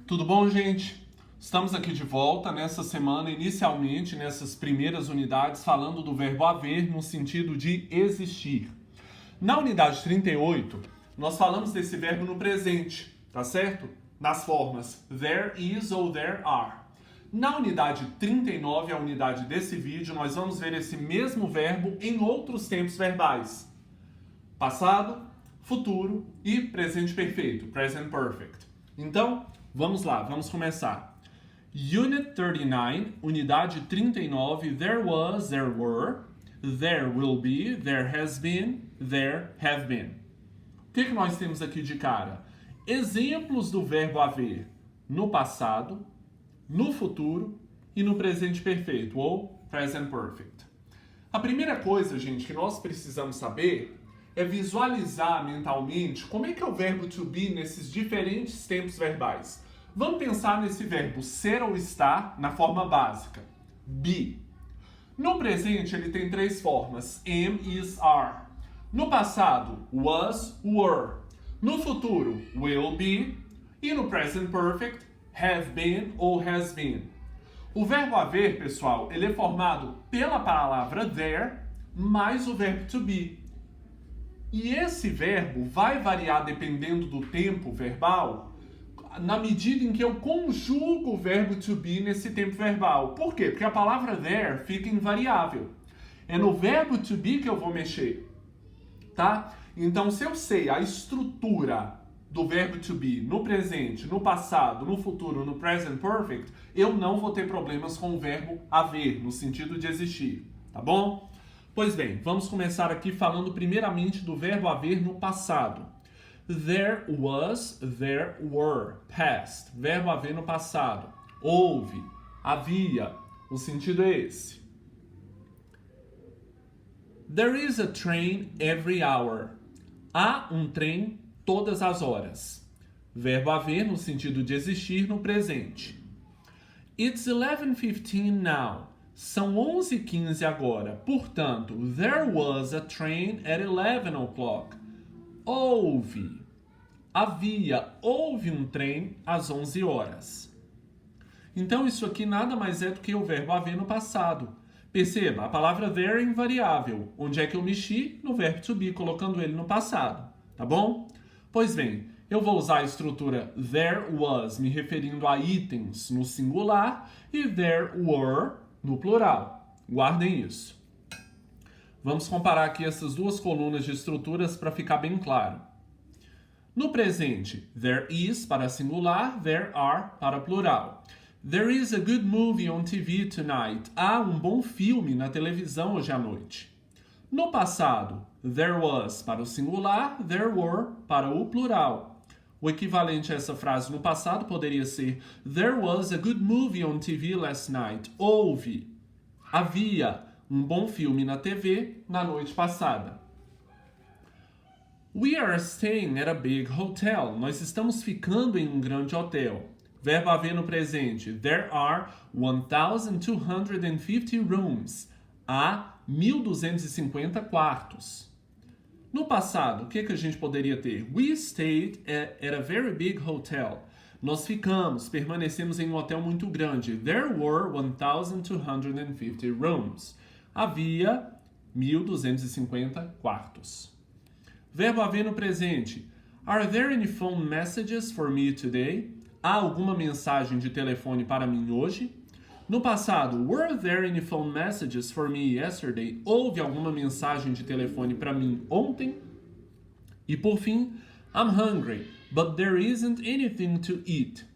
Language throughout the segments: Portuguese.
Tudo bom, gente? Estamos aqui de volta nessa semana, inicialmente nessas primeiras unidades, falando do verbo haver no sentido de existir. Na unidade 38, nós falamos desse verbo no presente, tá certo? Nas formas there is ou there are. Na unidade 39, a unidade desse vídeo, nós vamos ver esse mesmo verbo em outros tempos verbais. Passado, futuro e presente perfeito, present perfect. Então, vamos lá, vamos começar. Unit 39, unidade 39, there was, there were, there will be, there has been, there have been. O que nós temos aqui de cara? Exemplos do verbo haver no passado, no futuro e no presente perfeito, ou present perfect. A primeira coisa, gente, que nós precisamos saber é visualizar mentalmente como é que é o verbo to be nesses diferentes tempos verbais. Vamos pensar nesse verbo ser ou estar na forma básica, be. No presente ele tem três formas, am, is, are. No passado, was, were. No futuro, will be. E no present perfect, have been ou has been. O verbo haver, pessoal, ele é formado pela palavra there mais o verbo to be. E esse verbo vai variar dependendo do tempo verbal, na medida em que eu conjugo o verbo to be nesse tempo verbal. Por quê? Porque a palavra there fica invariável. É no verbo to be que eu vou mexer, tá? Então, se eu sei a estrutura do verbo to be no presente, no passado, no futuro, no present perfect, eu não vou ter problemas com o verbo haver, no sentido de existir, tá bom? Pois bem, vamos começar aqui falando primeiramente do verbo haver no passado. There was, there were, past. Verbo haver no passado. Houve, havia. O sentido é esse. There is a train every hour. Há um trem todas as horas. Verbo haver no sentido de existir no presente. It's 11:15 now. São 11h15 agora. Portanto, there was a train at 11 o'clock. Houve, houve um trem às 11 horas. Então, isso aqui nada mais é do que o verbo haver no passado. Perceba, a palavra there é invariável. Onde é que eu mexi? No verbo to be, colocando ele no passado. Tá bom? Pois bem, eu vou usar a estrutura there was, me referindo a itens no singular, e there were no plural. Guardem isso. Vamos comparar aqui essas duas colunas de estruturas para ficar bem claro. No presente, there is para singular, there are para plural. There is a good movie on TV tonight. Há um bom filme na televisão hoje à noite. No passado, there was para o singular, there were para o plural. O equivalente a essa frase no passado poderia ser there was a good movie on TV last night. Houve, havia um bom filme na TV na noite passada. We are staying at a big hotel. Nós estamos ficando em um grande hotel. Verbo haver no presente. There are 1,250 rooms. Há 1.250 quartos. No passado, o que a gente poderia ter? We stayed at a very big hotel. Nós ficamos, permanecemos em um hotel muito grande. There were 1,250 rooms. Havia 1.250 quartos. Verbo haver no presente. Are there any phone messages for me today? Há alguma mensagem de telefone para mim hoje? No passado, were there any phone messages for me yesterday? Houve alguma mensagem de telefone para mim ontem? E por fim, I'm hungry, but there isn't anything to eat.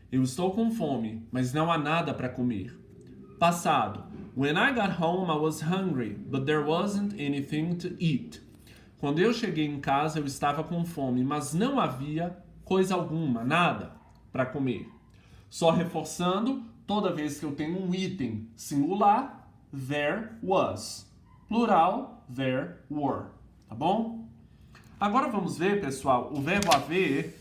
Eu estou com fome, mas não há nada para comer. Passado, when I got home I was hungry, but there wasn't anything to eat. Quando eu cheguei em casa eu estava com fome, mas não havia coisa alguma, nada para comer. Só reforçando, toda vez que eu tenho um item singular, there was. Plural, there were. Tá bom? Agora vamos ver, pessoal, o verbo haver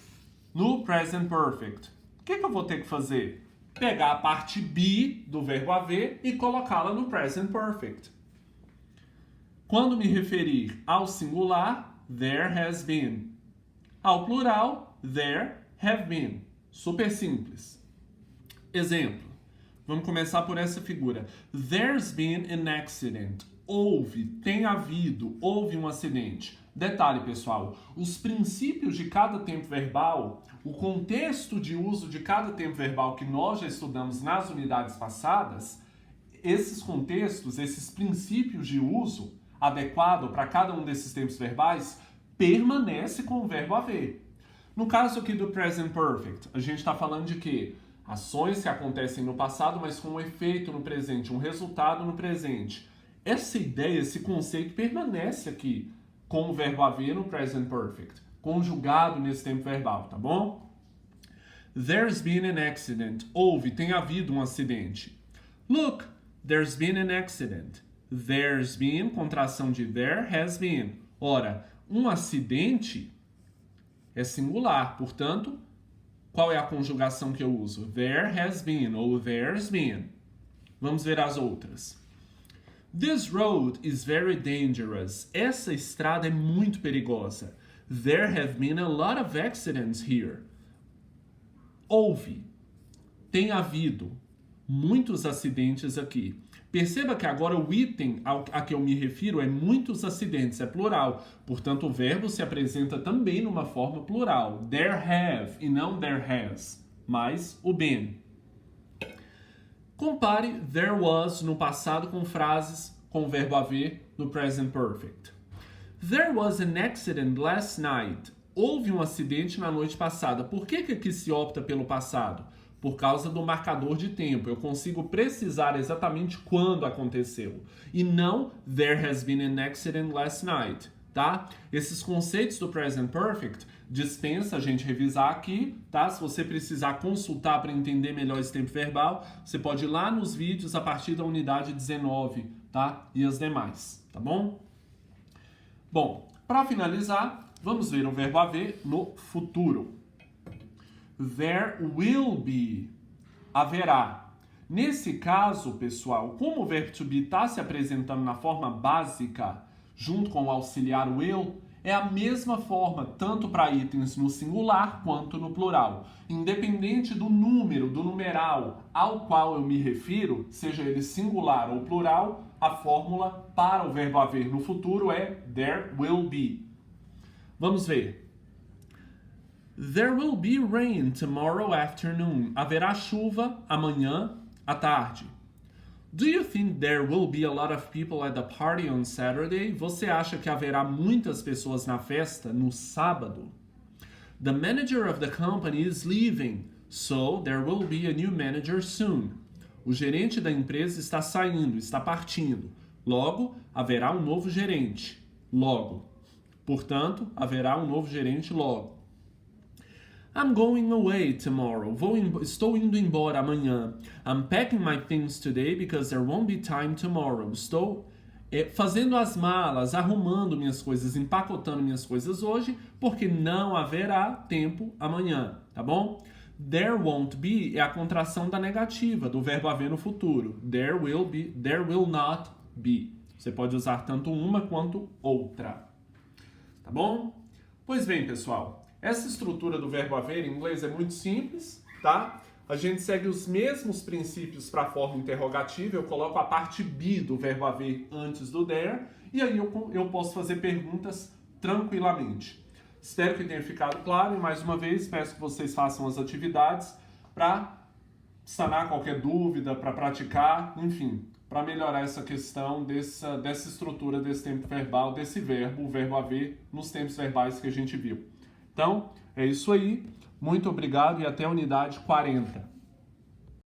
no present perfect. O que eu vou ter que fazer? Pegar a parte be do verbo haver e colocá-la no present perfect. Quando me referir ao singular, there has been. Ao plural, there have been. Super simples. Exemplo. Vamos começar por essa figura. There's been an accident. Houve, tem havido, houve um acidente. Detalhe, pessoal, os princípios de cada tempo verbal, o contexto de uso de cada tempo verbal que nós já estudamos nas unidades passadas, esses contextos, esses princípios de uso adequado para cada um desses tempos verbais, permanece com o verbo haver. No caso aqui do present perfect, a gente está falando de quê? Ações que acontecem no passado, mas com um efeito no presente, um resultado no presente. Essa ideia, esse conceito permanece aqui com o verbo haver no present perfect, conjugado nesse tempo verbal, tá bom? There's been an accident. Houve, tem havido um acidente. Look, there's been an accident. There's been, contração de there has been. Ora, um acidente é singular, portanto, qual é a conjugação que eu uso? There has been ou there's been. Vamos ver as outras. This road is very dangerous. Essa estrada é muito perigosa. There have been a lot of accidents here. Houve, tem havido muitos acidentes aqui. Perceba que agora o item a que eu me refiro é muitos acidentes, é plural. Portanto, o verbo se apresenta também numa forma plural. There have e não there has, mais o been. Compare there was no passado com frases com o verbo haver no present perfect. There was an accident last night. Houve um acidente na noite passada. Por que aqui se opta pelo passado? Por causa do marcador de tempo. Eu consigo precisar exatamente quando aconteceu. E não there has been an accident last night, tá? Esses conceitos do present perfect dispensa a gente revisar aqui, tá? Se você precisar consultar para entender melhor esse tempo verbal, você pode ir lá nos vídeos a partir da unidade 19, tá? E as demais, tá bom? Bom, para finalizar, vamos ver o verbo haver no futuro. There will be. Haverá. Nesse caso, pessoal, como o verbo to be está se apresentando na forma básica, junto com o auxiliar will, é a mesma forma, tanto para itens no singular quanto no plural. Independente do número, do numeral ao qual eu me refiro, seja ele singular ou plural, a fórmula para o verbo haver no futuro é there will be. Vamos ver. There will be rain tomorrow afternoon. Haverá chuva amanhã à tarde. Do you think there will be a lot of people at the party on Saturday? Você acha que haverá muitas pessoas na festa no sábado? The manager of the company is leaving, so there will be a new manager soon. O gerente da empresa está saindo, está partindo. Logo, haverá um novo gerente. Logo. Portanto, haverá um novo gerente logo. I'm going away tomorrow. Estou indo embora amanhã. I'm packing my things today because there won't be time tomorrow. Estou fazendo as malas, arrumando minhas coisas, empacotando minhas coisas hoje, porque não haverá tempo amanhã, tá bom? There won't be é a contração da negativa, do verbo haver no futuro. There will be, there will not be. Você pode usar tanto uma quanto outra. Tá bom? Pois bem, pessoal. Essa estrutura do verbo haver em inglês é muito simples, tá? A gente segue os mesmos princípios para a forma interrogativa. Eu coloco a parte be do verbo haver antes do there e aí eu posso fazer perguntas tranquilamente. Espero que tenha ficado claro e mais uma vez peço que vocês façam as atividades para sanar qualquer dúvida, para praticar, enfim, para melhorar essa questão dessa estrutura desse tempo verbal, desse verbo, o verbo haver, nos tempos verbais que a gente viu. Então, é isso aí. Muito obrigado e até a unidade 40.